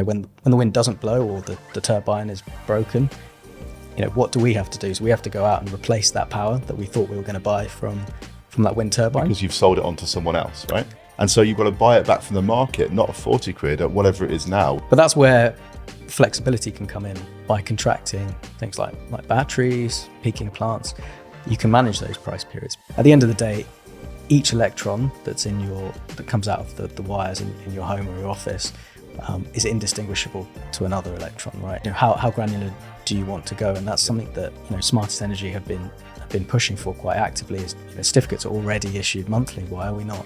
when the wind doesn't blow or the turbine is broken, what do we have to do? So we have to go out and replace that power that we thought we were going to buy from that wind turbine. Because you've sold it on to someone else, right? And so you've got to buy it back from the market, not a 40 quid at whatever it is now. But that's where flexibility can come in by contracting things like batteries, peaking plants. You can manage those price periods. At the end of the day, each electron that comes out of the wires in your home or your office is indistinguishable to another electron, right? How granular do you want to go? And that's something that SmartestEnergy have been pushing for quite actively. Is certificates are already issued monthly. Why are we not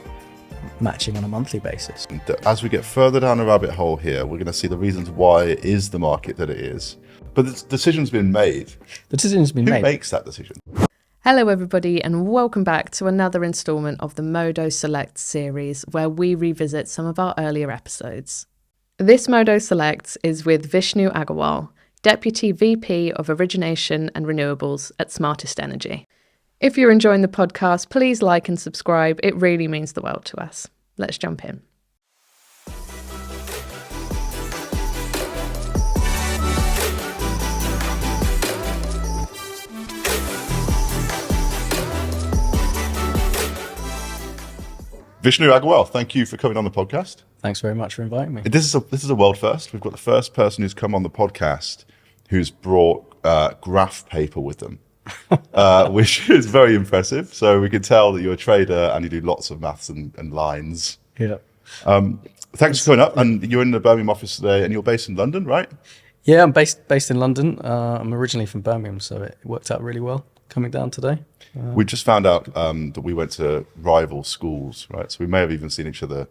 matching on a monthly basis? As we get further down the rabbit hole here, we're going to see the reasons why it is the market that it is. But the decision's been made. The decision's been made. Who makes that decision? Hello everybody and welcome back to another instalment of the Modo Select series where we revisit some of our earlier episodes. This Modo Select is with Vishnu Agarwal, Deputy VP of Origination and Renewables at SmartestEnergy. If you're enjoying the podcast, please like and subscribe. It really means the world to us. Let's jump in. Vishnu Agarwal, thank you for coming on the podcast. Thanks very much for inviting me. This is a world first. We've got the first person who's come on the podcast who's brought graph paper with them, which is very impressive. So we can tell that you're a trader and you do lots of maths and lines. Yeah. Thanks for coming up. And you're in the Birmingham office today and you're based in London, right? Yeah, I'm based in London. I'm originally from Birmingham, so it worked out really well coming down today. We just found out that we went to rival schools, right? So we may have even seen each other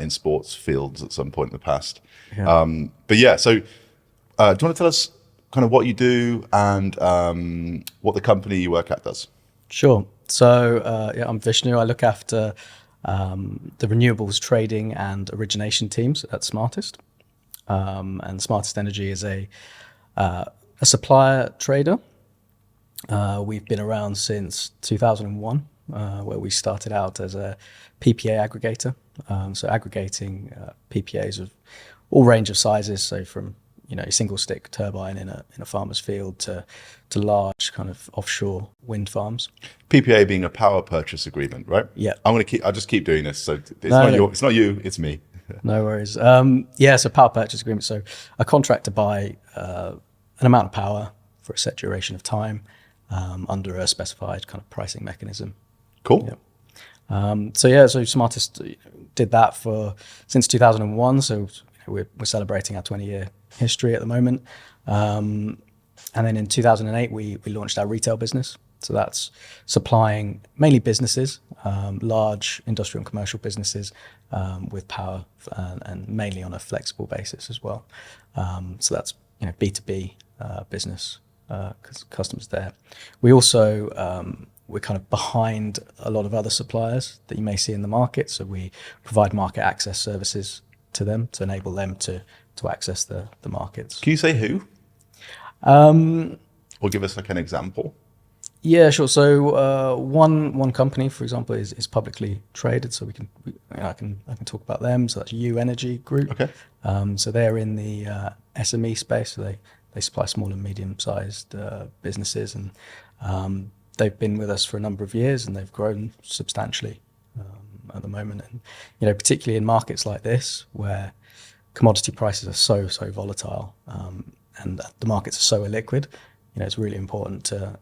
in sports fields at some point in the past. Yeah. But yeah, so do you want to tell us kind of what you do and what the company you work at does? Sure. So I'm Vishnu. I look after the renewables trading and origination teams at Smartest. And SmartestEnergy is a supplier trader. We've been around since 2001, where we started out as a PPA aggregator. So aggregating PPAs of all range of sizes, so from a single stick turbine in a farmer's field to large kind of offshore wind farms. PPA being a power purchase agreement, right? Yeah. I'll just keep doing this. So it's not you, it's me. No worries. So power purchase agreement. So a contract to buy an amount of power for a set duration of time under a specified kind of pricing mechanism. Cool. Yeah. So Smartest did that since 2001. So we're celebrating our 20-year history at the moment. And then in 2008, we launched our retail business. So that's supplying mainly businesses, large industrial and commercial businesses with power and mainly on a flexible basis as well. So that's B2B business customers there. We also we're kind of behind a lot of other suppliers that you may see in the market. So we provide market access services to them to enable them to access the markets. Can you say who? Or give us like an example? Yeah, sure. So one company, for example, is publicly traded, so I can talk about them. So that's U Energy Group. Okay. So they're in the SME space. So they supply small and medium-sized businesses, and they've been with us for a number of years, and they've grown substantially at the moment. And particularly in markets like this, where commodity prices are so volatile, and the markets are so illiquid, it's really important to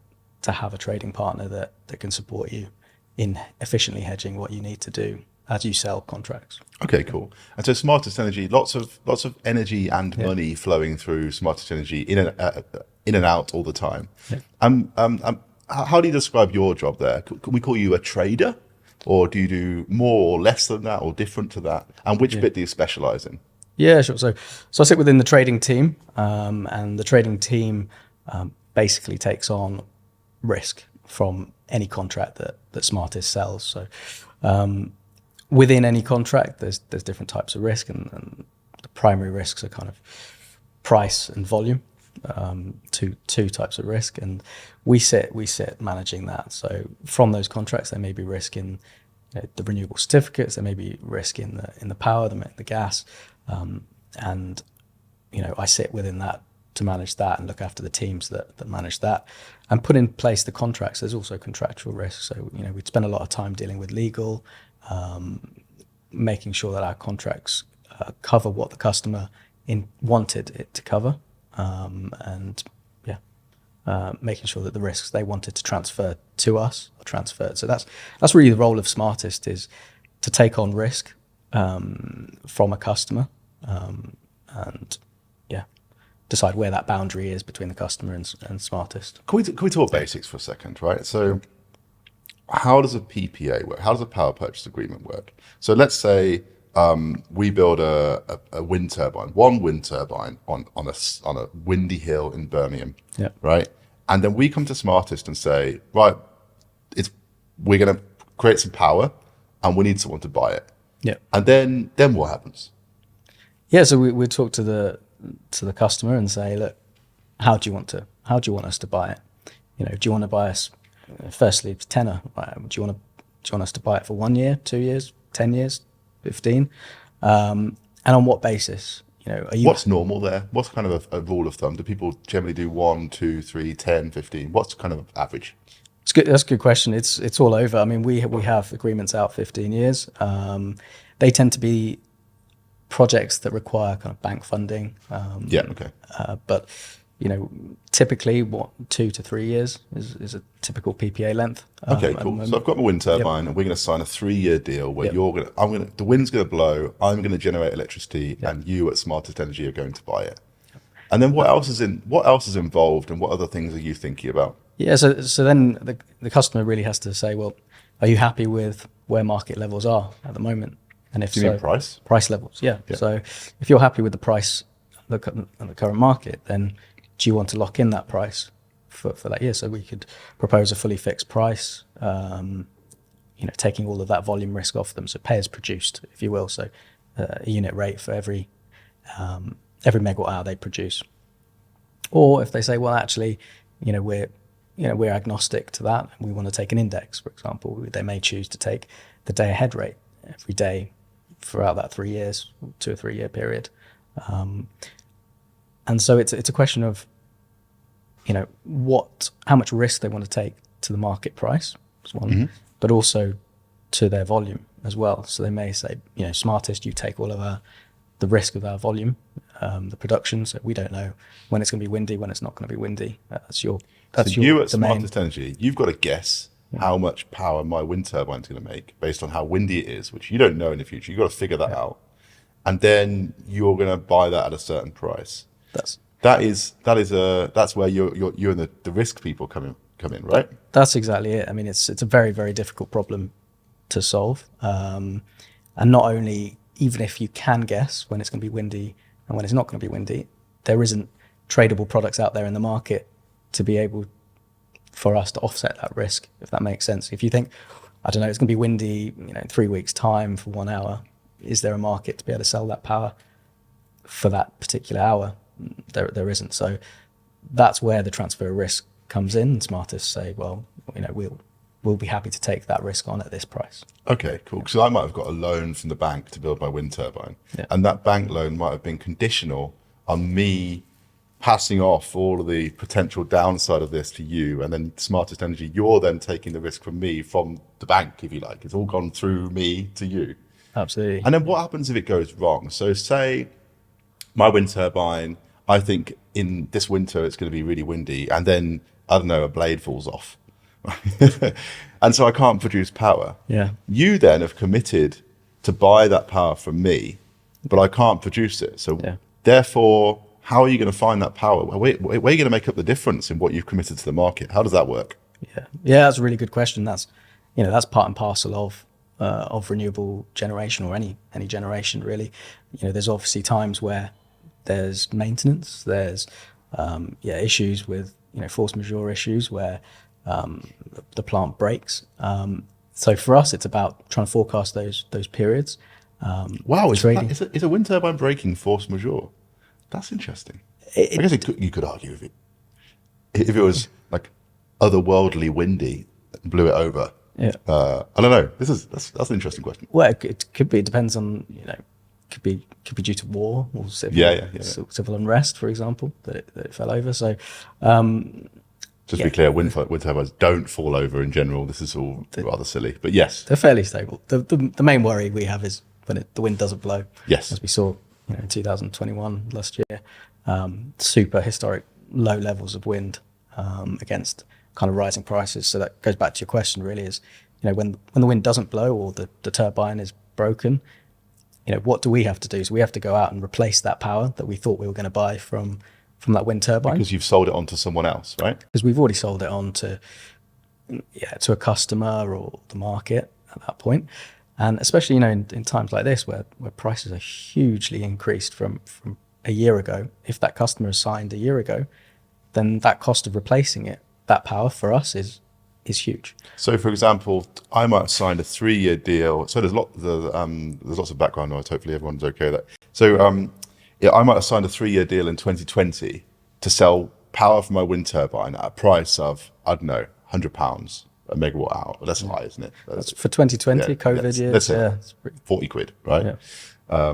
have a trading partner that can support you in efficiently hedging what you need to do as you sell contracts. Okay, cool. And so SmartestEnergy, lots of energy and money flowing through SmartestEnergy in and out all the time. Yeah. How do you describe your job there? Can we call you a trader, or do you do more or less than that, or different to that? And which bit do you specialize in? Yeah, sure. So I sit within the trading team, and the trading team basically takes on risk from any contract that Smartest sells. So within any contract, there's different types of risk, and the primary risks are kind of price and volume, two types of risk, and we sit managing that. So from those contracts, there may be risk in the renewable certificates, there may be risk in the power, the gas, and I sit within that to manage that and look after the teams that manage that and put in place the contracts. There's also contractual risk. So, we'd spend a lot of time dealing with legal, making sure that our contracts cover what the customer wanted it to cover, and making sure that the risks they wanted to transfer to us are transferred. So that's really the role of Smartest, is to take on risk from a customer, and decide where that boundary is between the customer and Smartest. Can we talk basics for a second, right? So how does a PPA work? How does a power purchase agreement work? So let's say we build a wind turbine, one wind turbine on a windy hill in Birmingham, right? And then we come to Smartest and say, right, we're going to create some power, and we need someone to buy it. Yeah. And then what happens? Yeah, so we talk to the customer and say, look, how do you want us to buy it? Do you want to buy us? Firstly, it's tenor. Right? Do you want us to buy it for 1 year, 2 years, 10 years, 15? And on what basis? What's normal there? What's kind of a rule of thumb? Do people generally do 1, 2, 3, 10, 15? What's kind of average? It's good. That's a good question. It's all over. I mean, we have agreements out 15 years. They tend to be projects that require kind of bank funding. Okay. But typically 2 to 3 years is a typical PPA length. Okay, cool. So I've got my wind turbine, and we're going to sign a 3-year deal where the wind's going to blow, I'm going to generate electricity, and you at SmartestEnergy are going to buy it. And then what else is involved, and what other things are you thinking about? Yeah, so then the customer really has to say, well, are you happy with where market levels are at the moment? And if Do you mean price? Price levels, yeah. So if you're happy with the price at the current market, then do you want to lock in that price for that year? So we could propose a fully fixed price, taking all of that volume risk off them. So pay as produced, if you will. So a unit rate for every megawatt hour they produce. Or if they say, well, actually, we're agnostic to that, and we want to take an index, for example, they may choose to take the day ahead rate every day throughout that 3 years, 2 or 3 year period. And so it's a question of, how much risk they want to take to the market price, is one, but also to their volume as well. So they may say, Smartest, you take all of the risk of our volume, the production. So we don't know when it's going to be windy, when it's not going to be windy. That's your you at domain. SmartestEnergy, you've got to guess how much power my wind turbine is going to make based on how windy it is, which you don't know in the future. You've got to figure that out. And then you're going to buy that at a certain price. That's where you and the risk people come in, right? That's exactly it. I mean, it's a very, very difficult problem to solve. And not only, even if you can guess when it's going to be windy and when it's not going to be windy, there isn't tradable products out there in the market to be able for us to offset that risk, if that makes sense. If you think, I don't know, it's going to be windy, in 3 weeks' time for 1 hour, is there a market to be able to sell that power for that particular hour? There isn't. So that's where the transfer risk comes in. Smartest say, well, we'll be happy to take that risk on at this price. Okay, cool. So I might have got a loan from the bank to build my wind turbine, and that bank loan might have been conditional on me passing off all of the potential downside of this to you, and then SmartestEnergy, you're then taking the risk from me, from the bank, if you like. It's all gone through me to you. Absolutely. And then what happens if it goes wrong? So say my wind turbine, I think in this winter it's going to be really windy, and then, I don't know, a blade falls off. And so I can't produce power. Yeah. You then have committed to buy that power from me, but I can't produce it. So therefore, how are you going to find that power? Where are you going to make up the difference in what you've committed to the market? How does that work? Yeah, that's a really good question. That's part and parcel of renewable generation, or any generation really. There's obviously times where there's maintenance, there's issues with force majeure issues where the plant breaks. So for us, it's about trying to forecast those periods. Wow, is a wind turbine breaking force majeure? That's interesting. I guess you could argue if it was like otherworldly windy and blew it over. I don't know. That's an interesting question. Well, it could be. It depends on could be due to war or civil, Yeah. civil unrest, for example, that it fell over. So Just to be clear, wind turbines don't fall over in general. This is all rather silly, but yes. they're fairly stable. The main worry we have is when the wind doesn't blow. Yes. As we saw in 2021 last year, super historic low levels of wind against kind of rising prices. So that goes back to your question really is, when the wind doesn't blow or the turbine is broken, what do we have to do? So we have to go out and replace that power that we thought we were going to buy from that wind turbine. Because you've sold it on to someone else, right? Because we've already sold it on to a customer or the market at that point. And especially, in times like this where prices are hugely increased from a year ago, if that customer is signed a year ago, then that cost of replacing that power for us is huge. So, for example, I might have signed a 3-year deal. So there's lots of background noise. Hopefully, everyone's okay with that. So, I might have signed a 3-year deal in 2020 to sell power from my wind turbine at a price of, I don't know, £100 a megawatt hour. Well, that's high, isn't it? That's for 2020, COVID years. Let's say it's 40 quid, right? Yeah.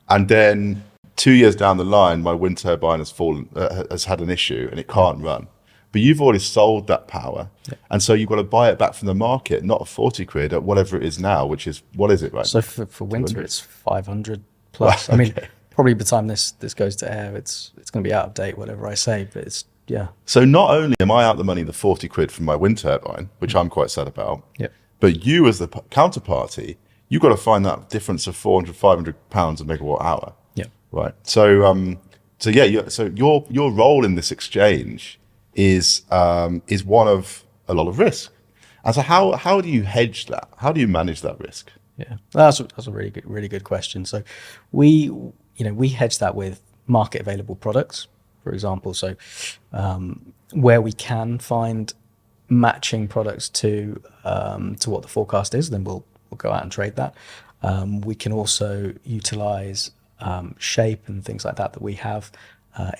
And then 2 years down the line, my wind turbine has had an issue and it can't run. But you've already sold that power. Yeah. And so you've got to buy it back from the market, not 40 quid at whatever it is now, which is, what is it right So now? for winter, it's 500 plus. Right, okay. I mean, probably by the time this goes to air, it's going to be out of date, whatever I say, but it's, yeah. So not only am I out the money, the 40 quid from my wind turbine, which I'm quite sad about, but you as the counterparty, you've got to find that difference of 400, 500 pounds a megawatt hour. Yeah. Right. So, your role in this exchange is one of a lot of risk. And so how do you hedge that? How do you manage that risk? Yeah, that's a really good question. So we hedge that with market available products, for example. So where we can find matching products to what the forecast is, then we'll go out and trade that. We can also utilize shape and things like that we have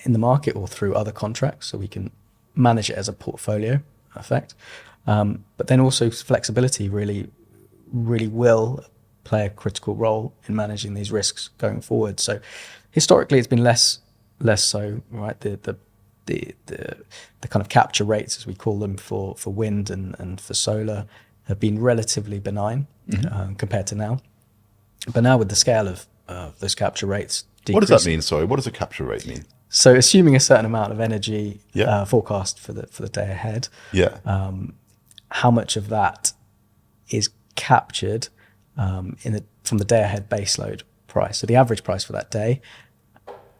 in the market or through other contracts, so we can manage it as a portfolio effect. But then also flexibility really will play a critical role in managing these risks going forward. So historically, it's been less so, right? The kind of capture rates, as we call them, for wind and for solar have been relatively benign compared to now. But now with the scale of those capture rates decreasing. What does that mean? Sorry, what does a capture rate mean? So assuming a certain amount of energy forecast for the day ahead, how much of that is captured from the day ahead baseload price? So the average price for that day,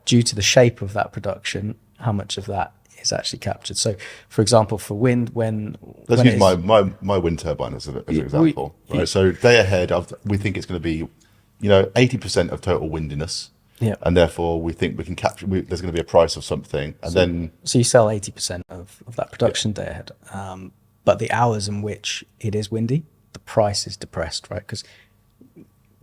due to the shape of that production, how much of that is actually captured? So, for example, for wind, let's use my wind turbine as an example. Right. So day ahead, we think it's going to be 80% of total windiness. Yeah. And therefore, we think we can capture. There's going to be a price of something, and so you sell 80% of that production day ahead, but the hours in which it is windy, the price is depressed, right? Because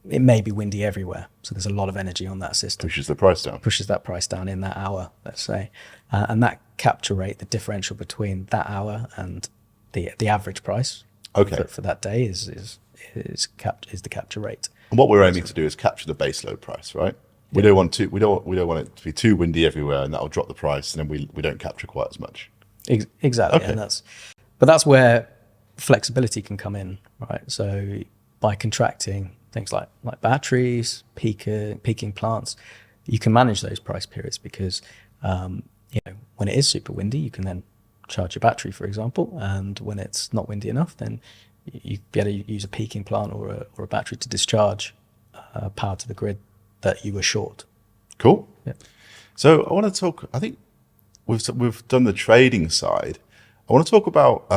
it may be windy everywhere, so there's a lot of energy on that system. Pushes the price down. Pushes that price down in that hour, let's say, and that capture rate, the differential between that hour and the average price, for that day is the capture rate. And what we're aiming to do is capture the baseload price, right? We don't want it to be too windy everywhere, and that'll drop the price, and then we don't capture quite as much. Exactly, okay. And that's where flexibility can come in, right? So by contracting things like batteries, peaking plants, you can manage those price periods because when it is super windy, you can then charge your battery, for example, and when it's not windy enough, then you be able to use a peaking plant or a battery to discharge power to the grid that you were short. Cool. Yeah. So I want to talk. I think we've done the trading side. I want to talk about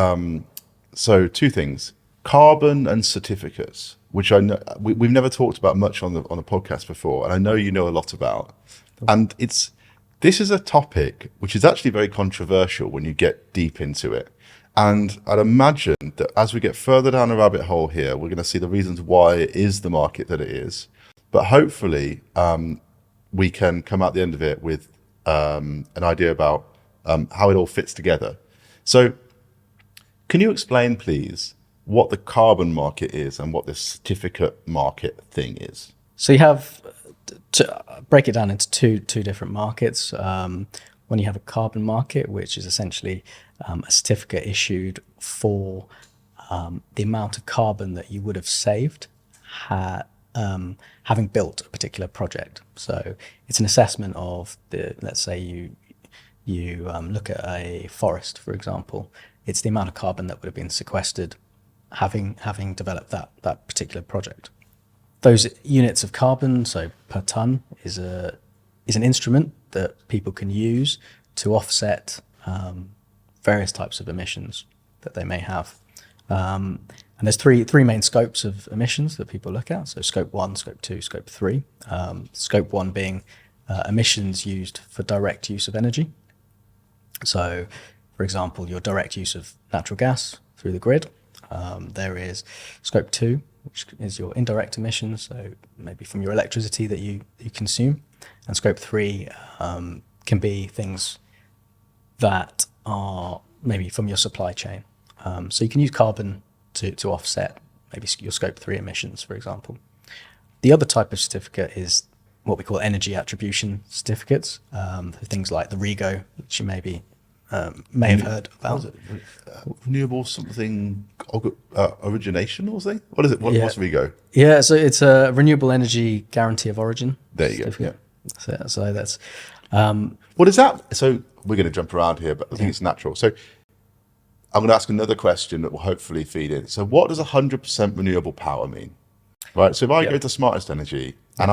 two things: carbon and certificates, which I know we've never talked about much on the podcast before, and I know you know a lot about. And this is a topic which is actually very controversial when you get deep into it. And I'd imagine that as we get further down the rabbit hole here, we're going to see the reasons why it is the market that it is. But hopefully, we can come out the end of it with an idea about how it all fits together. So can you explain, please, what the carbon market is and what the certificate market thing is? So you have to break it down into two different markets. When you have a carbon market, which is essentially a certificate issued for the amount of carbon that you would have saved having built a particular project. So it's an assessment of let's say you look at a forest, for example. It's the amount of carbon that would have been sequestered having developed that particular project. Those units of carbon, so per ton, is an instrument that people can use to offset various types of emissions that they may have. And there's three main scopes of emissions that people look at. So scope 1, scope 2, scope 3. Scope 1 being emissions used for direct use of energy. So, for example, your direct use of natural gas through the grid. There is scope 2, which is your indirect emissions, so maybe from your electricity that you consume. And scope 3 can be things that are maybe from your supply chain. So you can use carbon to offset maybe your scope 3 emissions, for example. The other type of certificate is what we call energy attribution certificates, things like the REGO, which you may have heard about. Renewable something origination or something? What is it? What's REGO? Yeah, so it's a renewable energy guarantee of origin. There you go. Yeah. So that's What is that? So we're going to jump around here, but I think it's natural. So I'm going to ask another question that will hopefully feed in. So what does 100% renewable power mean? Right. So if I go to SmartestEnergy and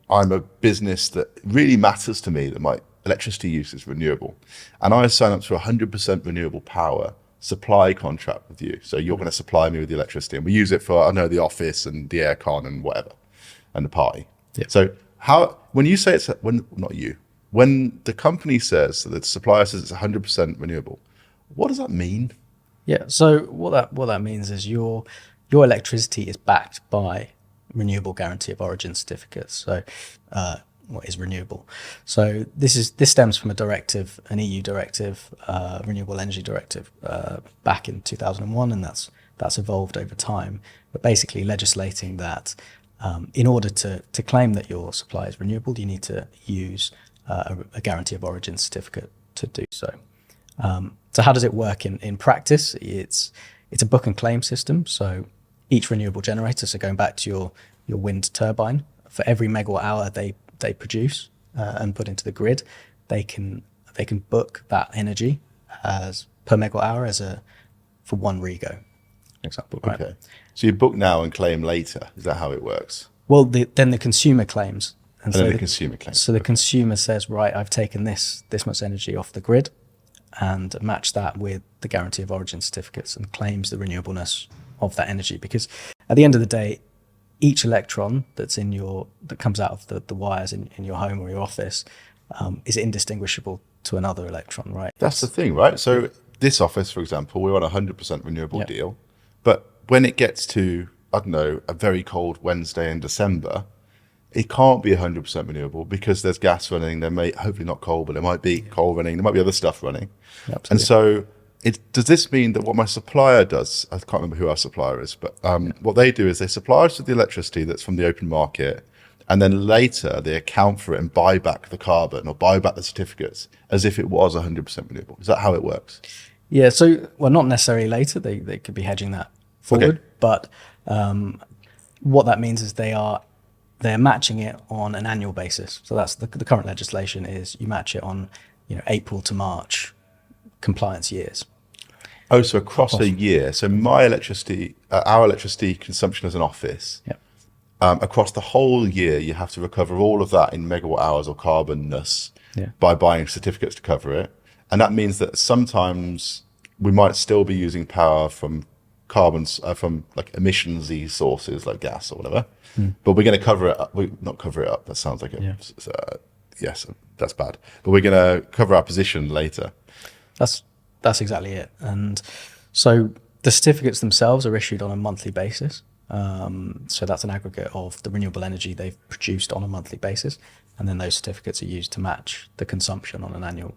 I'm a business that really matters to me that my electricity use is renewable, and I sign up to 100% renewable power supply contract with you. So you're going to supply me with the electricity, and we use it for, I know, the office and the aircon and whatever, and the party. Yeah. So when you say when the company says, that the supplier says it's 100% renewable, what does that mean? Yeah. So what that means is your electricity is backed by renewable guarantee of origin certificates. So what is renewable? So this stems from an EU directive, renewable energy directive, back in 2001, and that's evolved over time. But basically legislating that in order to claim that your supply is renewable, you need to use a guarantee of origin certificate to do so. So how does it work in practice? It's a book and claim system. So each renewable generator, so going back to your wind turbine, for every megawatt hour they produce and put into the grid, they can book that energy as per megawatt hour for one REGO, for example. Right? Okay. So you book now and claim later. Is that how it works? Well, then the consumer claims. And so then the consumer claims. So the consumer says, right, I've taken this much energy off the grid and match that with the guarantee of origin certificates and claims the renewableness of that energy. Because at the end of the day, each electron that comes out of the wires in your home or your office is indistinguishable to another electron, right? That's the thing, right? So this office, for example, we're on a 100% renewable deal. But when it gets to, I don't know, a very cold Wednesday in December, it can't be 100% renewable because there's gas running. There may, hopefully not coal, but there might be coal running. There might be other stuff running. Absolutely. And so does this mean that what my supplier does, I can't remember who our supplier is, but what they do is they supply us with the electricity that's from the open market, and then later they account for it and buy back the carbon or buy back the certificates as if it was 100% renewable. Is that how it works? Yeah, so, well, not necessarily later. They could be hedging that forward, but what that means is they're matching it on an annual basis. So that's the current legislation is you match it on April to March compliance years. Oh, so across a year. So my electricity, our electricity consumption as an office, across the whole year, you have to recover all of that in megawatt hours or carbonness by buying certificates to cover it. And that means that sometimes we might still be using power from from like emissions-y sources like gas or whatever, but we're going to cover it up. Not cover it up. That sounds like it. Yes, that's bad. But we're going to cover our position later. That's exactly it. And so the certificates themselves are issued on a monthly basis. So that's an aggregate of the renewable energy they've produced on a monthly basis, and then those certificates are used to match the consumption on an annual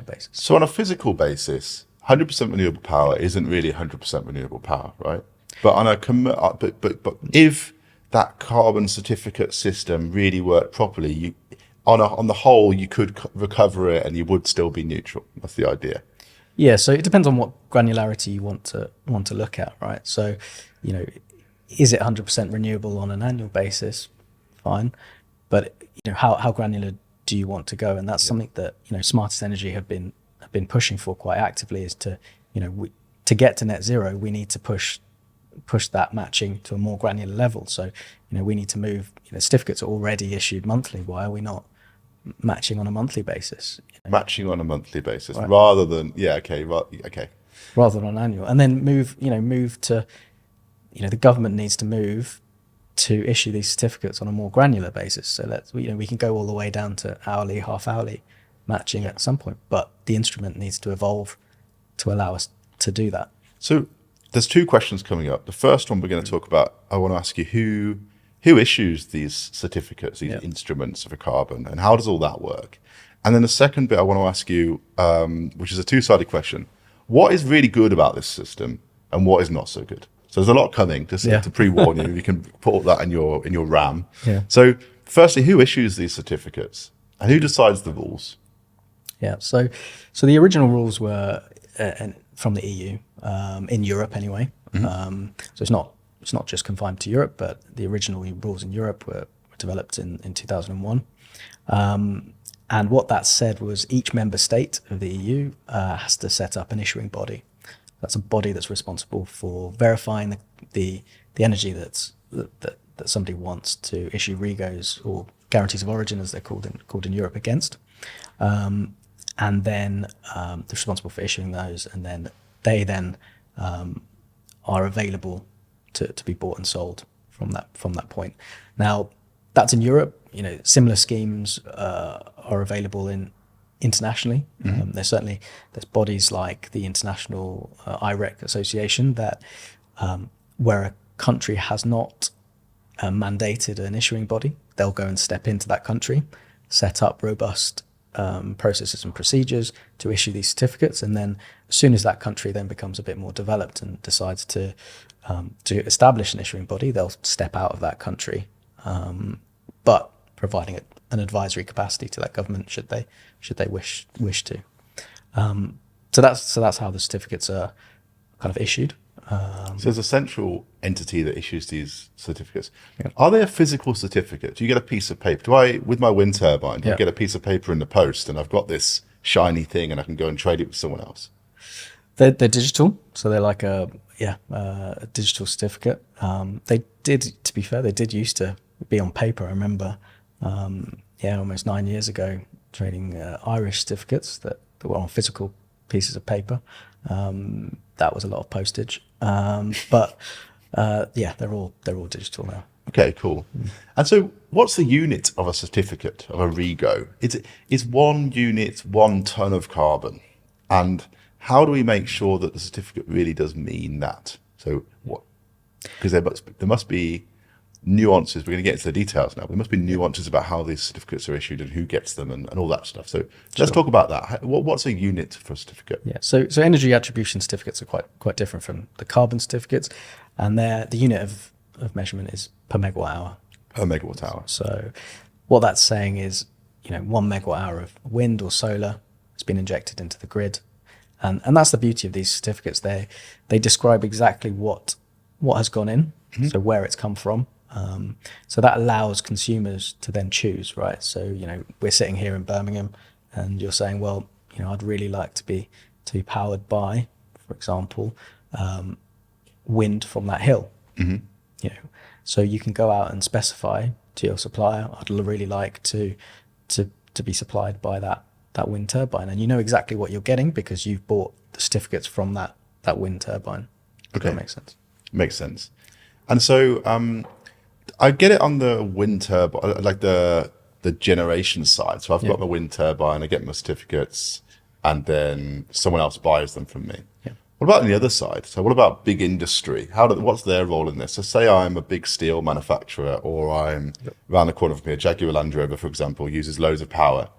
basis. So on a physical basis, 100% renewable power isn't really 100% renewable power, right? But on a but if that carbon certificate system really worked properly, on the whole, you could recover it and you would still be neutral. That's the idea. Yeah, so it depends on what granularity you want to look at, right? So, is it 100% renewable on an annual basis? Fine, but how granular do you want to go? And that's something that SmartestEnergy have been pushing for quite actively. Is to to get to net zero, we need to push that matching to a more granular level. So we need to move. Certificates are already issued monthly. Why are we not matching on a monthly basis? Matching on a monthly basis, Right. rather than Rather than annual, and then move to the government needs to move to issue these certificates on a more granular basis. So that we can go all the way down to hourly, half hourly matching at some point, but the instrument needs to evolve to allow us to do that. So there's two questions coming up. The first one we're going to talk about, I want to ask you who issues these certificates, these instruments for carbon, and how does all that work? And then the second bit I want to ask you, which is a two-sided question, what is really good about this system and what is not so good? So there's a lot coming, just to pre-warn you. You can put all that in your RAM. Yeah. So firstly, who issues these certificates and who decides the rules? Yeah. So the original rules were from the EU, in Europe anyway. So it's not just confined to Europe, but the original rules in Europe were developed in 2001. And what that said was each member state of the EU has to set up an issuing body. That's a body that's responsible for verifying the energy that somebody wants to issue REGOs, or guarantees of origin, as they're called in Europe, against. And then they're responsible for issuing those, and then they are available to be bought and sold from that point. Now, that's in Europe. Similar schemes are available internationally. There's bodies like the International IREC Association that where a country has not mandated an issuing body, they'll go and step into that country, set up robust processes and procedures to issue these certificates, and then as soon as that country then becomes a bit more developed and decides to establish an issuing body, they'll step out of that country, but providing an advisory capacity to that government should they wish to. So that's how the certificates are kind of issued. So there's a central entity that issues these certificates. Yeah. Are they a physical certificate? Do you get a piece of paper? With my wind turbine, do I get a piece of paper in the post and I've got this shiny thing and I can go and trade it with someone else? They're digital, so they're like a digital certificate. To be fair, they did used to be on paper. I remember, almost 9 years ago, trading Irish certificates that were on physical pieces of paper. That was a lot of postage, but they're all digital now. Okay, cool. And so, what's the unit of a certificate of a REGO? It's 1 unit, 1 ton of carbon, and how do we make sure that the certificate really does mean that? So what? Because there must be nuances. We're going to get into the details now. There must be nuances about how these certificates are issued and who gets them and all that stuff. So let's talk about that. What's a unit for a certificate? Yeah. So energy attribution certificates are quite different from the carbon certificates, and the unit of measurement is per megawatt hour. Per megawatt hour. So what that's saying is, 1 megawatt hour of wind or solar has been injected into the grid, and that's the beauty of these certificates. They describe exactly what has gone in, so where it's come from. So that allows consumers to then choose, right? So, we're sitting here in Birmingham and you're saying, well, I'd really like to be powered by, for example, wind from that hill. So you can go out and specify to your supplier, I'd really like to be supplied by that wind turbine. And you know exactly what you're getting because you've bought the certificates from that wind turbine. Okay. That makes sense. Makes sense. And so, I get it on the wind turbine, like the generation side. So I've got my wind turbine, I get my certificates, and then someone else buys them from me. Yeah. What about on the other side? So what about big industry? What's their role in this? So say I'm a big steel manufacturer, or I'm around the corner from here, Jaguar Land Rover, for example, uses loads of power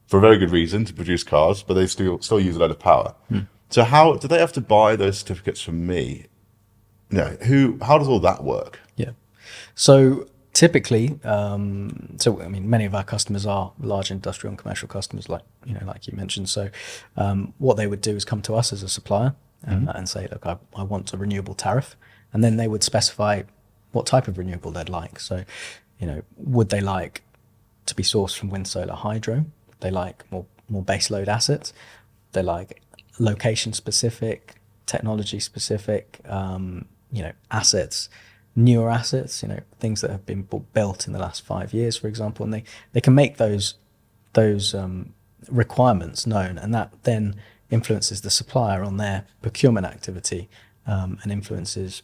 for a very good reason to produce cars, but they still use a load of power. So how do they have to buy those certificates from me? How does all that work? Yeah. So typically, many of our customers are large industrial and commercial customers, like you mentioned. So what they would do is come to us as a supplier and say, look, I want a renewable tariff, and then they would specify what type of renewable they'd like. So, would they like to be sourced from wind, solar, hydro? Would they like more base load assets? They like location specific, technology specific, assets, newer assets, things that have been built in the last 5 years, for example, and they can make those requirements known, and that then influences the supplier on their procurement activity, and influences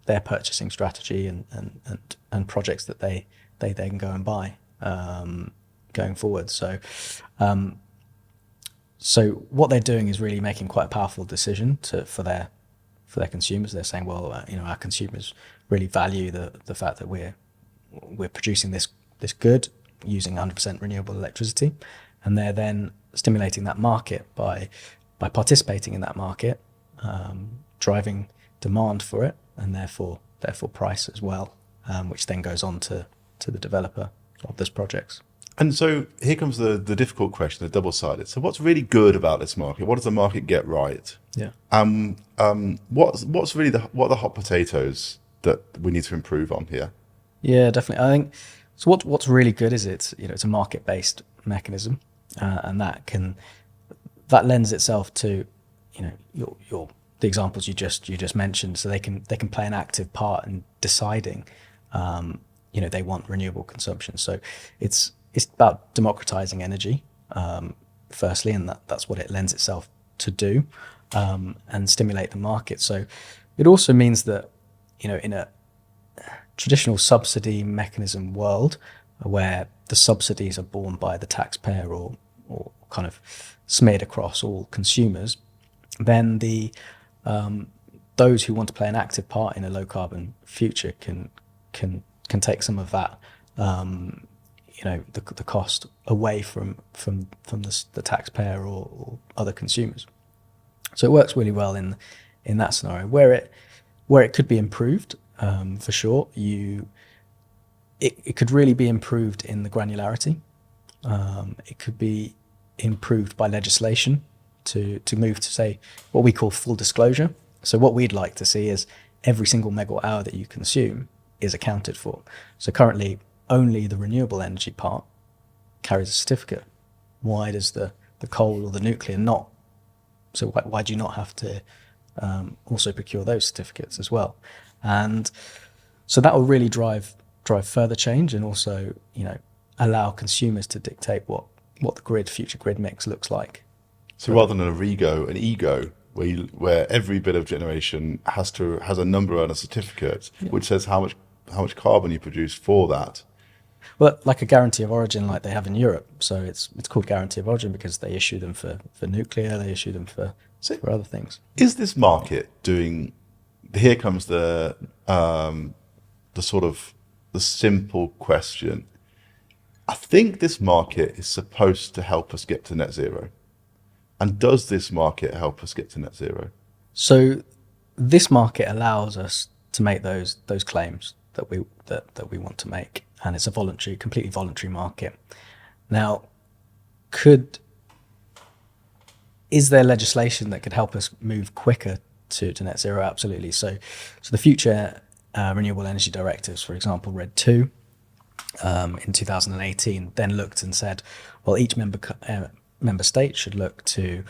their purchasing strategy and projects that they then go and buy going forward. So what they're doing is really making quite a powerful decision for their consumers. They're saying, well, our consumers really value the fact that we're producing this good using 100% renewable electricity, and they're then stimulating that market by participating in that market, driving demand for it, and therefore price as well, which then goes on to the developer of this projects. And so here comes the difficult question, the double-sided. So what's really good about this market? What does the market get right? Yeah. What's really what are the hot potatoes that we need to improve on here? Yeah, definitely. I think so. What's really good is it's a market-based mechanism, and that lends itself to the examples you just mentioned. So they can play an active part in deciding they want renewable consumption. So it's about democratizing energy, firstly, and that's what it lends itself to do, and stimulate the market. So it also means that, in a traditional subsidy mechanism world where the subsidies are borne by the taxpayer or kind of smeared across all consumers, then those who want to play an active part in a low carbon future can take some of that the cost away from the taxpayer or other consumers. So it works really well in that scenario. Where it could be improved, for sure, it could really be improved in the granularity. It could be improved by legislation to move to, say, what we call full disclosure. So what we'd like to see is every single megawatt hour that you consume is accounted for. So currently, only the renewable energy part carries a certificate. Why does the coal or the nuclear not? So why do you not have to also procure those certificates as well? And so that will really drive further change, and also allow consumers to dictate what the future grid mix looks like. So rather than an ego, where every bit of generation has a number and a certificate, which says how much carbon you produce for that. Well, like a guarantee of origin, like they have in Europe. So it's called guarantee of origin because they issue them for nuclear, they issue them for other things. Is this market doing? Here comes the sort of the simple question. I think this market is supposed to help us get to net zero. And does this market help us get to net zero? So this market allows us to make those claims that we want to make, and it's a completely voluntary market. Now, is there legislation that could help us move quicker to net zero? Absolutely. So the future renewable energy directives, for example, RED II, in 2018, then looked and said, well, each member state should look to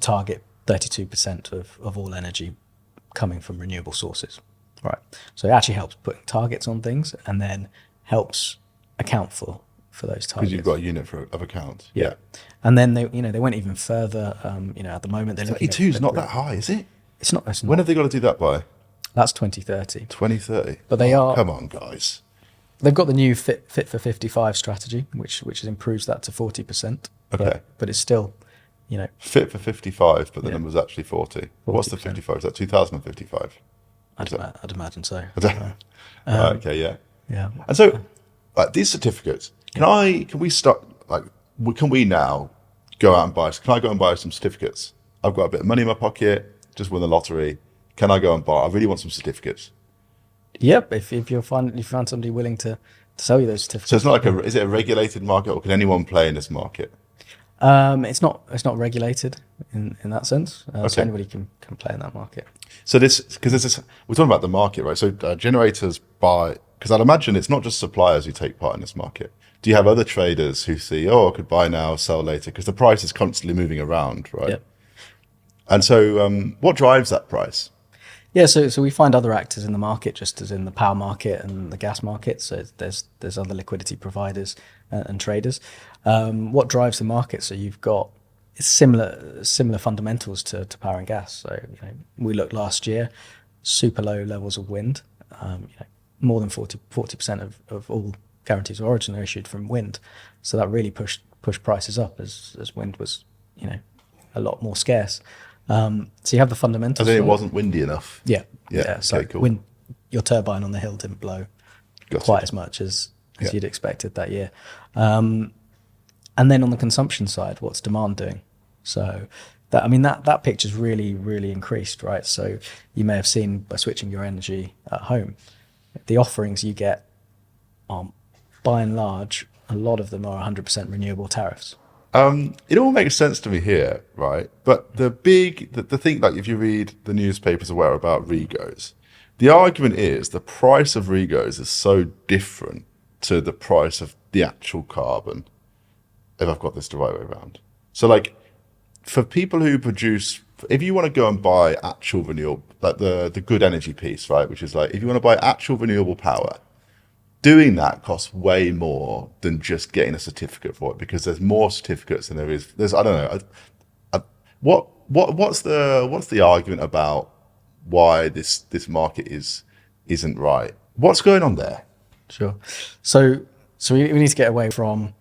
target 32% of all energy coming from renewable sources. Right. So it actually helps putting targets on things, and then helps account for those targets. Because you've got a unit of account. Yeah. And then they went even further. At the moment they're looking at 32 is not that high, is it? It's not. When have they got to do that by? That's 2030. 2030. But they are. Come on, guys. They've got the new Fit for 55 strategy, which improves that to 40%. Okay. But it's still, Fit for 55, but the number's actually 40. What's the 40%. 55? Is that 2055? I'd imagine so. Okay, yeah. Yeah. And so, these certificates, can we start, can we now go out and buy, can I go and buy some certificates? I've got a bit of money in my pocket, just won the lottery. Can I go and buy? I really want some certificates. Yep, if you find somebody willing to sell you those certificates. So it's not like is it a regulated market, or can anyone play in this market? It's not regulated in that sense. So Okay. anybody can play in that market. So because we're talking about the market, right? So generators buy, because I'd imagine it's not just suppliers who take part in this market. Do you have other traders who see, oh, I could buy now, sell later, because the price is constantly moving around, right? Yep. And so, what drives that price? Yeah, so we find other actors in the market, just as in the power market and the gas market. So there's other liquidity providers and traders. What drives the market? So you've got similar fundamentals to power and gas. So we looked last year, super low levels of wind. More than 40% of all guarantees of origin are issued from wind. So that really pushed prices up as wind was a lot more scarce. So you have the fundamentals. I think it wasn't windy enough. Yeah. Yeah. So Okay, cool. your turbine on the hill didn't blow Gotcha. quite as much as Yeah. you'd expected that year. And then on the consumption side, what's demand doing? So that picture's really, really increased, right? So you may have seen by switching your energy at home, the offerings you get are, by and large, a lot of them are 100% renewable tariffs. It all makes sense to me here, right? But the thing, like if you read the newspapers or where about regos, the argument is the price of regos is so different to the price of the actual carbon, if I've got this the right way around. So like for people who produce, if you want to go and buy actual renewable, like the good energy piece, right? Which is like, if you want to buy actual renewable power, doing that costs way more than just getting a certificate for it, because there's more certificates than there's I don't know. What's the argument about why this market isn't right? What's going on there? Sure. So we need to get away from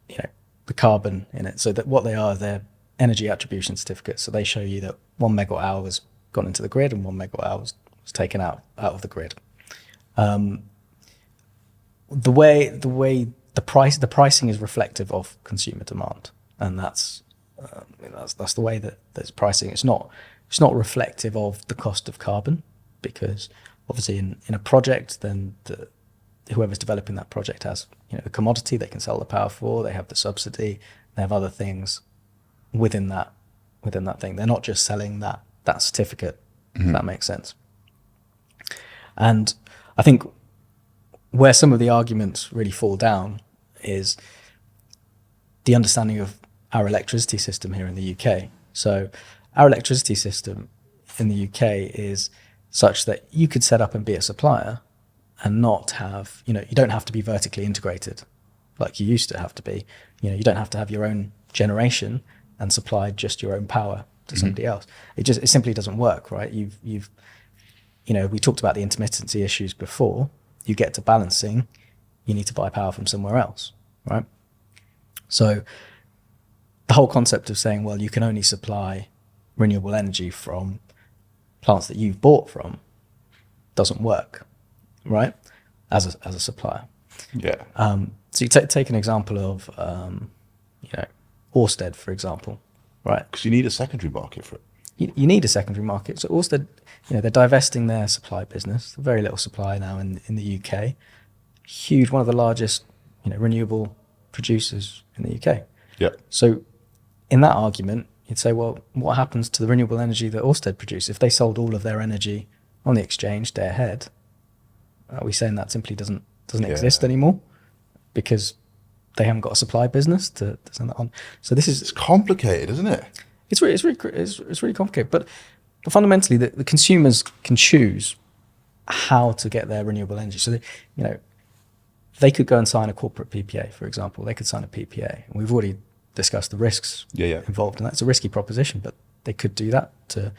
the carbon in it. So that what they are, they're energy attribution certificates. So they show you that 1 megawatt hour has gone into the grid and 1 megawatt hour was taken out of the grid. The way the pricing is reflective of consumer demand, and that's the way that there's pricing. It's not reflective of the cost of carbon, because obviously in a project, then whoever's developing that project has the commodity they can sell the power for. They have the subsidy. They have other things within that thing. They're not just selling that certificate. If that makes sense. And I think where some of the arguments really fall down is the understanding of our electricity system here in the UK. So our electricity system in the UK is such that you could set up and be a supplier and not have, you don't have to be vertically integrated like you used to have to be. You don't have to have your own generation and supply just your own power to somebody else. It simply doesn't work, right? We talked about the intermittency issues before. You get to balancing, you need to buy power from somewhere else, right? So the whole concept of saying, well, you can only supply renewable energy from plants that you've bought from doesn't work, right? As a supplier. Yeah. So you take an example of, Ørsted, for example, right? Because you need a secondary market for it. You need a secondary market. So Ørsted, they're divesting their supply business. Very little supply now in the UK. Huge, one of the largest, renewable producers in the UK. Yeah. So in that argument, you'd say, well, what happens to the renewable energy that Ørsted produce? If they sold all of their energy on the exchange day ahead, are we saying that simply doesn't exist anymore because they haven't got a supply business to send that on? So it's complicated, isn't it? It's really complicated, but fundamentally, the consumers can choose how to get their renewable energy. So they could go and sign a corporate PPA, for example. They could sign a PPA, and we've already discussed the risks involved in that. It's a risky proposition, but they could do that to.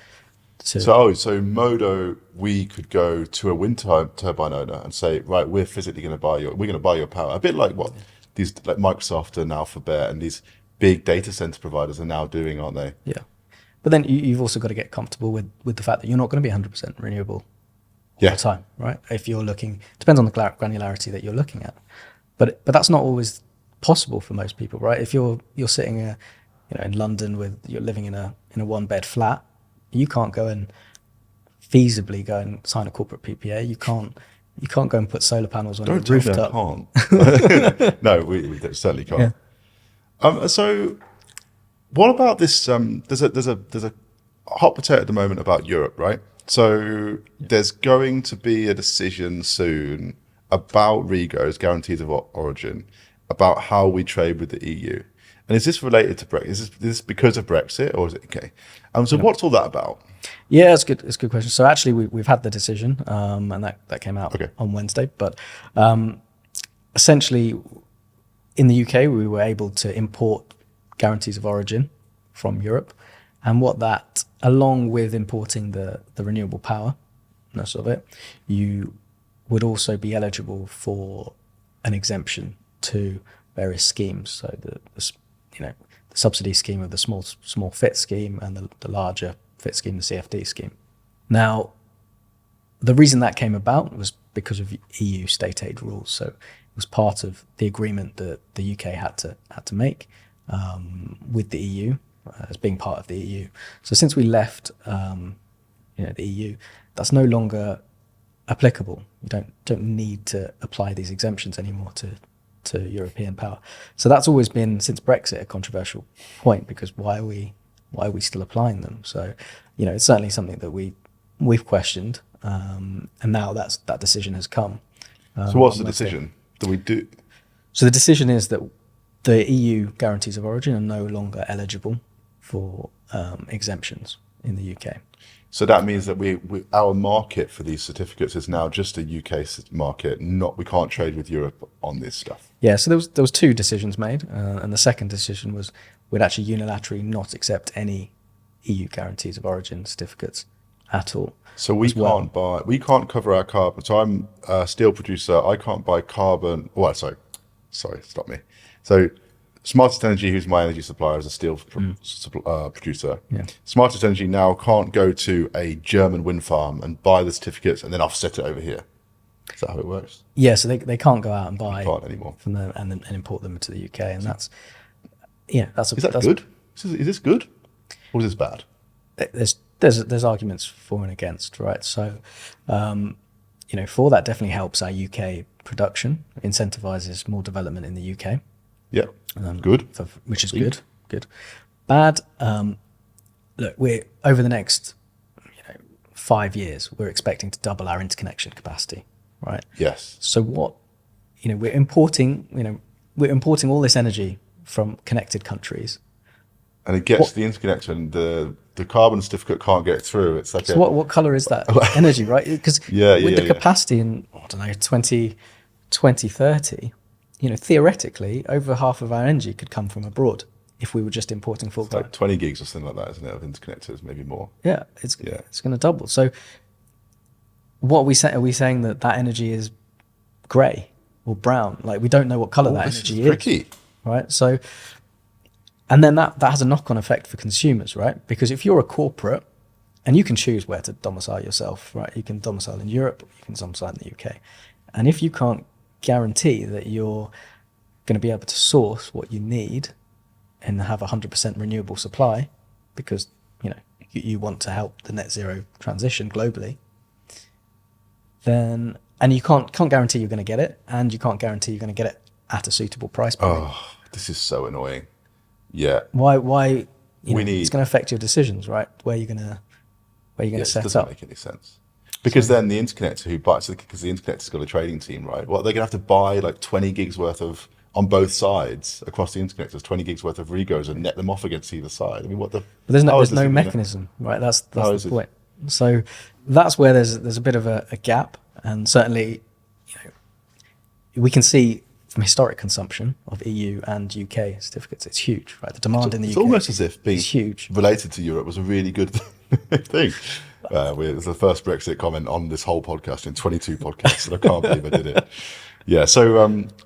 So Modo, we could go to a wind turbine owner and say, right, we're physically going to buy your power. A bit like what these like Microsoft and Alphabet and these big data center providers are now doing, aren't they? Yeah. But then you've also got to get comfortable with the fact that you're not going to be 100% renewable all the time, right? If you're looking, depends on the granularity that you're looking at. But that's not always possible for most people, right? If you're sitting in London you're living in a one bed flat, you can't go and feasibly go and sign a corporate PPA. You can't go and put solar panels on your Don't tell me rooftop. I can't. No, we certainly can't. So what about this? There's a hot potato at the moment about Europe, right? So there's going to be a decision soon about REGOs, guarantees of origin, about how we trade with the EU. And is this related to Brexit? Is this because of Brexit, or is it okay? So what's all that about? Yeah, it's good. It's a good question. So actually, we've had the decision, and that came out on Wednesday. But essentially, in the UK, we were able to import guarantees of origin from Europe, and what that, along with importing the renewable power, of it, you would also be eligible for an exemption to various schemes. So the subsidy scheme of the small FIT scheme and the larger FIT scheme, the CFD scheme. Now, the reason that came about was because of EU state aid rules. So it was part of the agreement that the UK had to make with the EU as being part of the EU. So since we left, the EU, that's no longer applicable. You don't need to apply these exemptions anymore to European power. So that's always been, since Brexit, a controversial point, because why are we still applying them? So, it's certainly something that we've questioned, and now that decision has come. So what's the decision that we do? So the decision is that the EU guarantees of origin are no longer eligible for exemptions in the UK. So that means that our market for these certificates is now just a UK market. We can't trade with Europe on this stuff. Yeah. So there was two decisions made, and the second decision was we'd actually unilaterally not accept any EU guarantees of origin certificates at all. So we can't cover our carbon. So I'm a steel producer. I can't buy carbon. Well, sorry, stop me. So SmartestEnergy, who's my energy supplier, is a steel producer. Yeah. SmartestEnergy now can't go to a German wind farm and buy the certificates and then offset it over here. Is that how it works? Yeah, so they can't go out and buy anymore from them and import them into the UK, and that's good? Is this good, or is this bad? There's arguments for and against, right? So, for that definitely helps our UK production, incentivizes more development in the UK. Yeah, good. Which is good. Bad. Look, we're over the next 5 years, we're expecting to double our interconnection capacity, right? Yes. So what, we're importing all this energy from connected countries. And it gets the interconnection, the carbon certificate can't get through. It's like so what color is that energy, right? Because with the capacity in, 2030, theoretically, over half of our energy could come from abroad if we were just importing full time. Like 20 gigs or something like that, isn't it, of interconnectors, maybe more. Yeah, it's going to double. So what are we saying that energy is grey or brown? Like, we don't know what color that energy is. Tricky. Right? So, and then that has a knock-on effect for consumers, right? Because if you're a corporate, and you can choose where to domicile yourself, right? You can domicile in Europe, or you can domicile in the UK. And if you can't guarantee that you're going to be able to source what you need and have 100% renewable supply, because you want to help the net zero transition globally, then, and you can't guarantee you're going to get it, and you can't guarantee you're going to get it at a suitable price point. Oh, this is so annoying. Yeah. Why? It's going to affect your decisions, right? Where you're going to set up. It doesn't make any sense. Because then the interconnector who buys, because the interconnector's got a trading team, right? Well, they're going to have to buy like 20 gigs worth of, on both sides across the interconnectors, 20 gigs worth of REGOs and net them off against either side. I mean, what the? But there's no mechanism, right? That's the point. So that's where there's a bit of a gap, and certainly, we can see from historic consumption of EU and UK certificates, it's huge, right? The demand in the UK. It's almost as if being huge. Related to Europe was a really good thing. It was the first Brexit comment on this whole podcast in 22 podcasts, and I can't believe I did it. Yeah. So,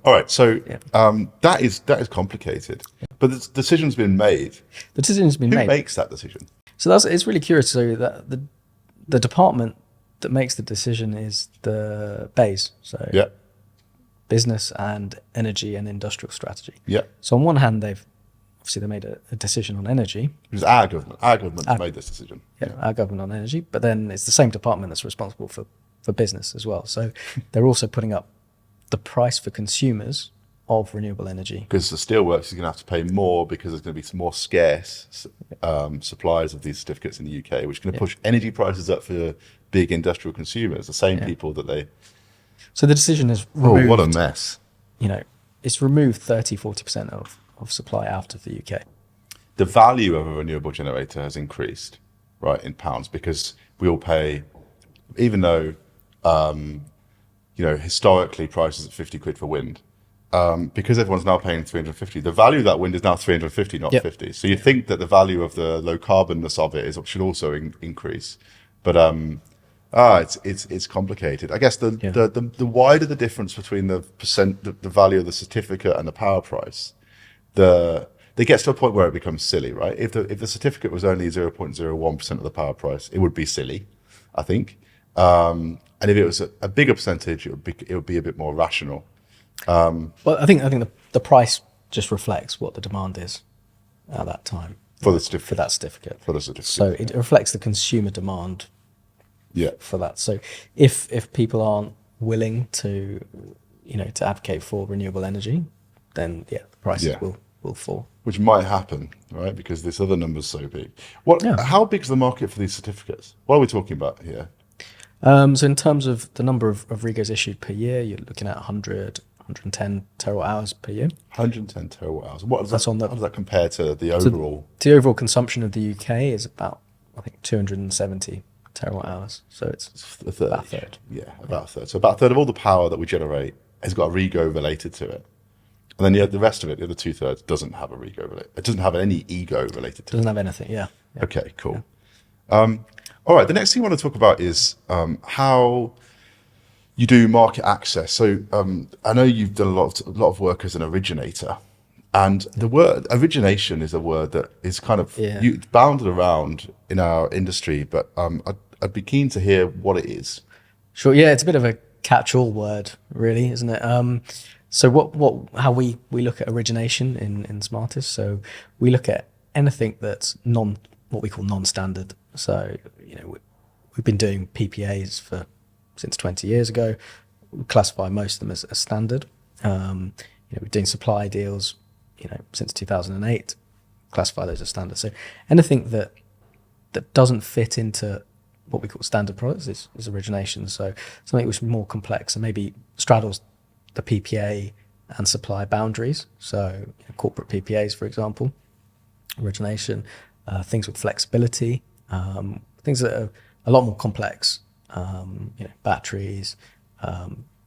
all right. So that is complicated, but the decision's been made. The decision's been made. Who makes that decision? So it's really curious. So that the department that makes the decision is the BEIS. So Business and Energy and Industrial Strategy. Yeah. So on one hand, they've obviously they made a decision on energy. It was our government. Our government made this decision. Yeah, our government on energy, but then it's the same department that's responsible for business as well. So they're also putting up the price for consumers of renewable energy. Because the steelworks is going to have to pay more because there's going to be some more scarce supplies of these certificates in the UK, which is going to push energy prices up for big industrial consumers, the same people that they... So the decision is Oh, removed, what a mess. you know, it's removed 30-40% of supply out of the UK. The value of a renewable generator has increased, right, in pounds, because we all pay, even though, historically prices at 50 quid for wind, because everyone's now paying 350, the value of that wind is now 350, not 50. So you think that the value of the low carbonness of it should also increase. But it's complicated. I guess the wider the difference between the value of the certificate and the power price, it gets to a point where it becomes silly, right? If the certificate was only 0.01% of the power price, it would be silly, I think. And if it was a bigger percentage, it would be a bit more rational. Well, I think the price just reflects what the demand is at that time for the certificate. For that certificate. For the certificate. So it reflects the consumer demand. Yeah. For that. So if people aren't willing to advocate for renewable energy, then the prices will fall. Which might happen, right? Because this other number's so big. How big is the market for these certificates? What are we talking about here? So in terms of the number of REGOs issued per year, you're looking at 110 terawatt hours per year. 110 terawatt hours. How does that compare to the overall? The overall consumption of the UK is about, I think, 270 terawatt hours. So it's a third. About a third. Yeah, about a third. So about a third of all the power that we generate has got a REGO related to it. And then the rest of it, the other 2/3, doesn't have a REGO related. It doesn't have any ego related to it. Doesn't have anything, yeah. Okay, cool. All right, the next thing I want to talk about is how you do market access. So I know you've done a lot of work as an originator, and the word origination is a word that is kind of bounded around in our industry, but I'd be keen to hear what it is. Sure, yeah, it's a bit of a catch-all word, really, isn't it? So how we look at origination in Smartest, so we look at anything that's what we call non-standard. So, we've been doing PPAs since 20 years ago. We classify most of them as standard. We're doing supply deals, since 2008, classify those as standard. So anything that doesn't fit into what we call standard products is origination. So something which is more complex and maybe straddles the PPA and supply boundaries. So corporate PPAs, for example, origination, things with flexibility, things that are a lot more complex, batteries,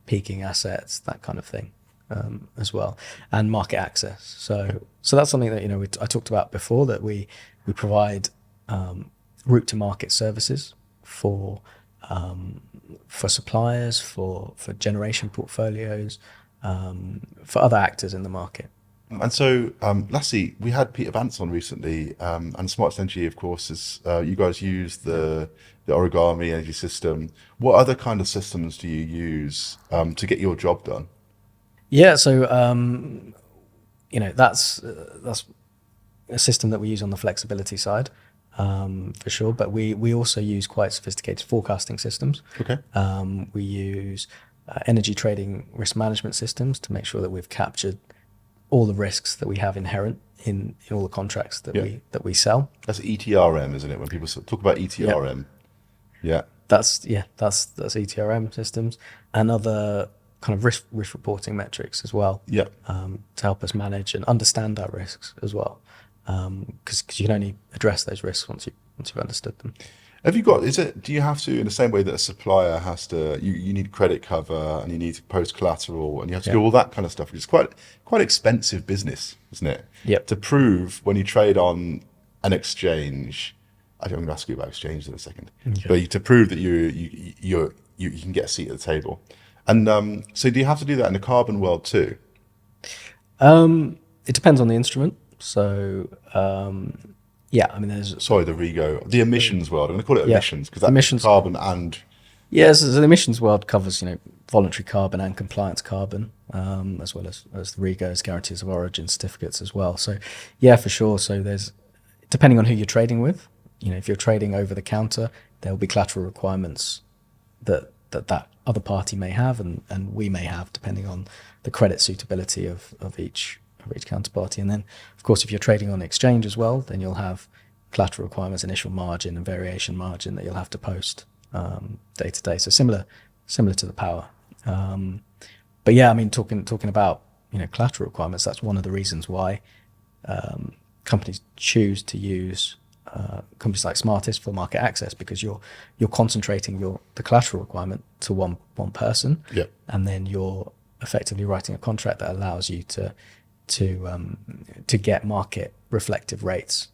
peaking assets, that kind of thing, as well, and market access. So that's something that I talked about before, that we provide route to market services for suppliers, for generation portfolios, for other actors in the market. And so, lastly, we had Peter Vance on recently, and SmartestEnergy, of course, is you guys use the origami energy system. What other kind of systems do you use to get your job done? Yeah, so that's a system that we use on the flexibility side, for sure. But we also use quite sophisticated forecasting systems. Okay. We use energy trading risk management systems to make sure that we've captured all the risks that we have inherent in all the contracts that we sell. That's ETRM, isn't it? When people talk about ETRM, that's ETRM systems and other kind of risk reporting metrics as well. Yeah, to help us manage and understand our risks as well, because you can only address those risks once you've understood them. Have you got? Do you have to, in the same way that a supplier has to? You need credit cover and you need to post collateral and you have to do all that kind of stuff, which is quite expensive business, isn't it? Yeah. To prove when you trade on an exchange, I'm going to ask you about exchanges in a second, but to prove that you can get a seat at the table, and so do you have to do that in the carbon world too? It depends on the instrument. So. Yeah, I mean, the REGO, the emissions world. I'm going to call it emissions because that's emissions, carbon and Yes, so the emissions world covers, voluntary carbon and compliance carbon, as well as the REGOs, guarantees of origin certificates as well. So, yeah, for sure. So there's, depending on who you're trading with, if you're trading over the counter, there will be collateral requirements that other party may have and we may have, depending on the credit suitability of each counterparty. And then, of course, if you're trading on exchange as well, then you'll have collateral requirements, initial margin and variation margin that you'll have to post day to day. So similar to the power. But yeah, I mean, talking about collateral requirements, that's one of the reasons why companies choose to use companies like Smartest for market access, because you're concentrating the collateral requirement to one person, and then you're effectively writing a contract that allows you to get market reflective rates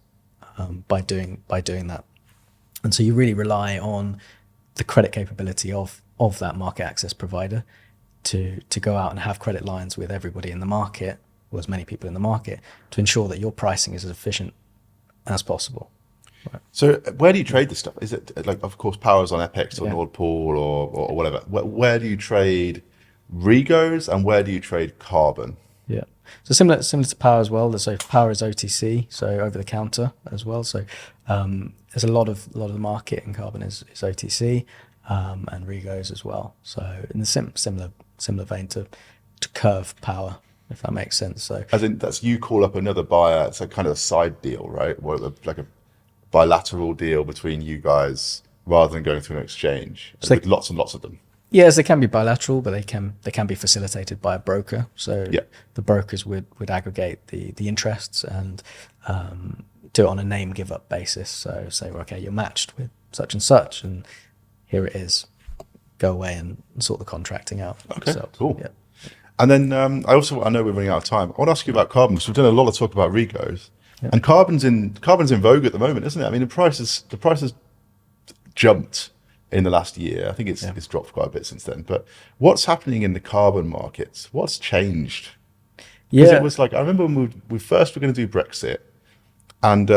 by doing that. And so you really rely on the credit capability of that market access provider to go out and have credit lines with everybody in the market, or as many people in the market, to ensure that your pricing is as efficient as possible. Right. So where do you trade this stuff? Is it like, of course, power's on Epex or Nord Pool or whatever? Where do you trade REGOs and where do you trade carbon? Yeah. So similar to power as well. So power is OTC, so over the counter as well. So there's a lot of the market in carbon is OTC and REGOs as well. So in the similar vein to curve power, if that makes sense. So as in, that's you call up another buyer. It's a kind of a side deal, right? Like a bilateral deal between you guys rather than going through an exchange. So with lots and lots of them. Yes, they can be bilateral, but they can be facilitated by a broker. So the brokers would aggregate the interests and do it on a name give up basis. So say, okay, you're matched with such, and here it is. Go away and sort the contracting out. Okay, so, cool. Yeah. And then I know we're running out of time. I want to ask you about carbon, because we've done a lot of talk about REGOs, and carbon's in vogue at the moment, isn't it? I mean, the price has jumped in the last year. I think it's dropped quite a bit since then. But what's happening in the carbon markets? What's changed? Because it was like, I remember when we first were going to do Brexit, and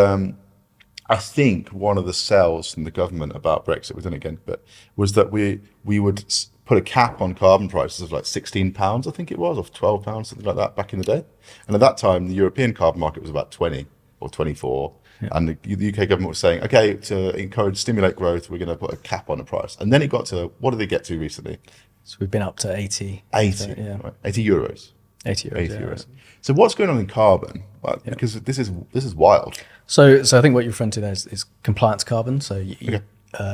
I think one of the sells from the government about Brexit, we've done it again, but was that we would put a cap on carbon prices of like £16, I think it was, or £12, something like that back in the day. And at that time, the European carbon market was about 20 or 24. And the UK government was saying, okay, to stimulate growth, we're going to put a cap on the price. And then it got to, what did they get to recently? So we've been up to 80. 80, right? 80 euros. 80 euros. 80 euros. So what's going on in carbon? Well, because this is wild. So I think what you're referring to there is compliance carbon. So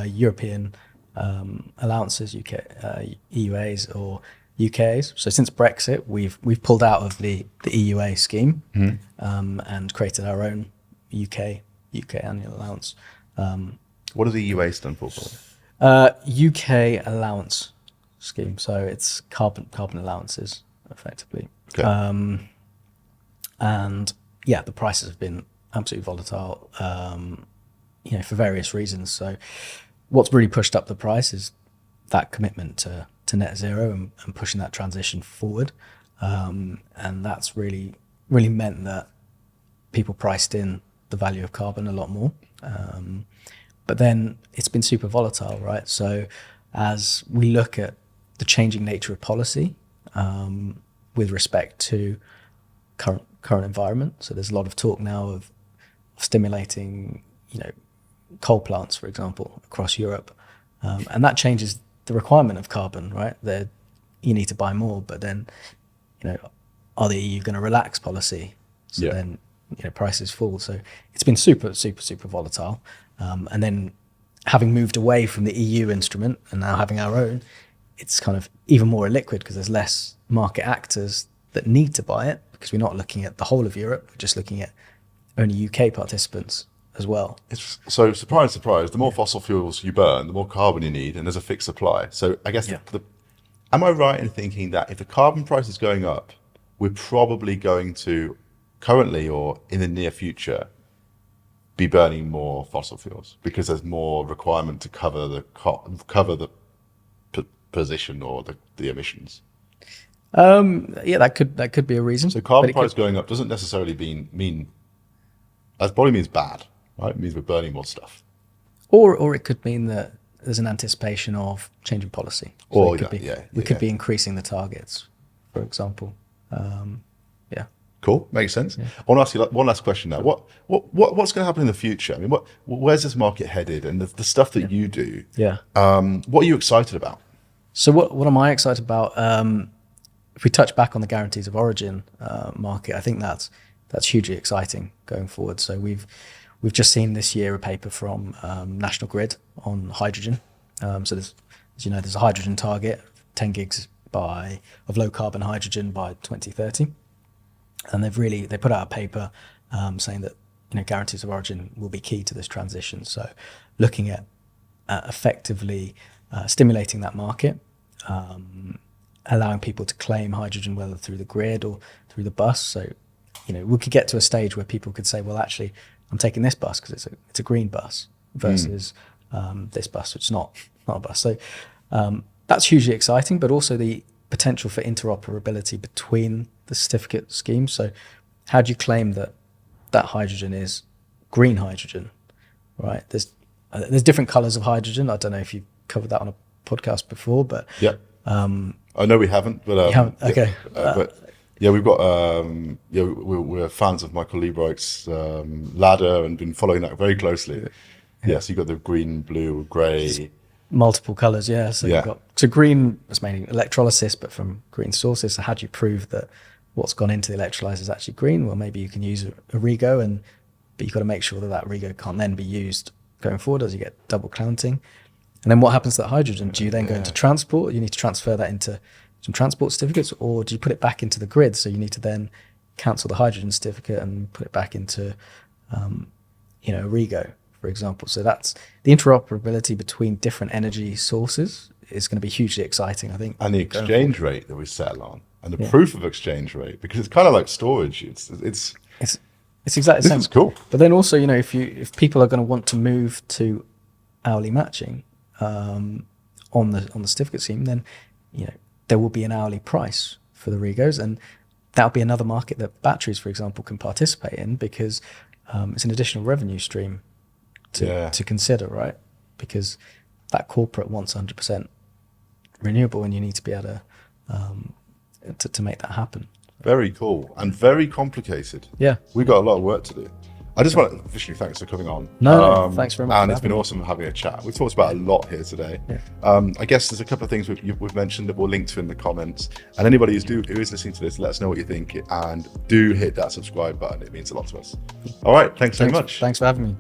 European allowances, UK EUAs or UKAs. So since Brexit, we've pulled out of the EUA scheme and created our own UK annual allowance. What does the EUA stand for? UK allowance scheme. So it's carbon allowances, effectively. Okay. And yeah, the prices have been absolutely volatile, for various reasons. So what's really pushed up the price is that commitment to net zero and pushing that transition forward. And that's really meant that people priced in the value of carbon a lot more. But then it's been super volatile, right? So as we look at the changing nature of policy with respect to current environment, so there's a lot of talk now of stimulating, coal plants, for example, across Europe, and that changes the requirement of carbon, right? You need to buy more, but then, are the EU going to relax policy? So then, prices fall. So it's been super volatile. And then having moved away from the EU instrument and now having our own, it's kind of even more illiquid because there's less market actors that need to buy it, because we're not looking at the whole of Europe, we're just looking at only UK participants as well. So surprise, the more fossil fuels you burn, the more carbon you need, and there's a fixed supply. So I guess, am I right in thinking that if the carbon price is going up, we're probably going to currently or in the near future be burning more fossil fuels because there's more requirement to cover the position or the emissions? That could be a reason. So carbon price going up doesn't necessarily mean that probably means bad, right? It means we're burning more stuff. Or it could mean that there's an anticipation of changing policy. Or it could be increasing the targets, for example. Yeah. Cool, makes sense. I want to ask you one last question now. What's going to happen in the future? I mean, where's this market headed? And the stuff that you do, what are you excited about? So what am I excited about? If we touch back on the guarantees of origin market, I think that's hugely exciting going forward. So we've just seen this year a paper from National Grid on hydrogen. So there's, as you know, there's a hydrogen target, 10 gigs of low carbon hydrogen by 2030. And they put out a paper saying that, you know, guarantees of origin will be key to this transition. So looking at effectively stimulating that market, allowing people to claim hydrogen, whether through the grid or through the bus. So, you know, we could get to a stage where people could say, well, actually, I'm taking this bus because it's a green bus versus this bus, which is not a bus. So that's hugely exciting, but also the potential for interoperability between the certificate schemes. So how do you claim that hydrogen is green hydrogen, right? There's different colors of hydrogen. I don't know if you've covered that on a podcast before, but I know we haven't, but you haven't? Okay. But yeah, we've got we're fans of Michael Liebreich's ladder and been following that very closely. So you've got the green, blue, grey. Multiple colours, So you've got green is mainly electrolysis, but from green sources. So how do you prove that what's gone into the electrolyzer is actually green? Well, maybe you can use a REGO, but you've got to make sure that REGO can't then be used going forward, as you get double counting. And then what happens to that hydrogen? Do you then go into transport? You need to transfer that into some transport certificates, or do you put it back into the grid? So you need to then cancel the hydrogen certificate and put it back into, a REGO, for example. So that's the interoperability between different energy sources is going to be hugely exciting, I think. And the exchange rate that we settle on, and the proof of exchange rate, because it's kind of like storage. It's exactly the same. This is cool. But then also, you know, if people are going to want to move to hourly matching on the certificate scheme, then, you know, there will be an hourly price for the REGOs, and that'll be another market that batteries, for example, can participate in, because it's an additional revenue stream to consider, right? Because that corporate wants 100% renewable, and you need to be able to make that happen. Very cool and very complicated. Yeah, we've got a lot of work to do. I just want to officially thanks for coming on. No, thanks very much. And it's been awesome having a chat. We've talked about a lot here today. I guess there's a couple of things we've mentioned that we'll link to in the comments. And anybody who is listening to this, let us know what you think, and do hit that subscribe button. It means a lot to us. All right, thanks very much. Thanks for having me.